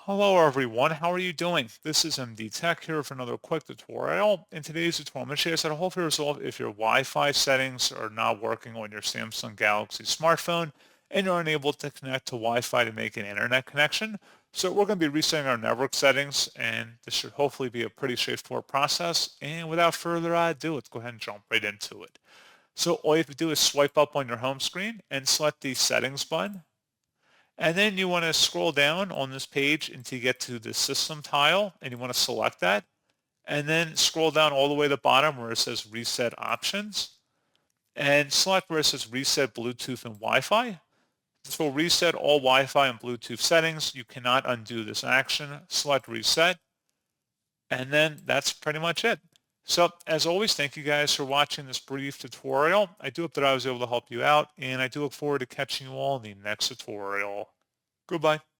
Hello everyone, how are you doing? This is MD Tech here for another quick tutorial. In today's tutorial, I'm going to show you how to hopefully resolve if your Wi-Fi settings are not working on your Samsung Galaxy smartphone and you're unable to connect to Wi-Fi to make an internet connection. So we're going to be resetting our network settings, and this should hopefully be a pretty straightforward process. And without further ado, let's go ahead and jump right into it. So all you have to do is swipe up on your home screen and select the settings button. And then you want to scroll down on this page until you get to the system tile, and you want to select that. And then scroll down all the way to the bottom where it says reset options, and select where it says reset Bluetooth and Wi-Fi. This will reset all Wi-Fi and Bluetooth settings. You cannot undo this action. Select reset, and then that's pretty much it. So as always, thank you guys for watching this brief tutorial. I do hope that I was able to help you out, and I do look forward to catching you all in the next tutorial. Goodbye.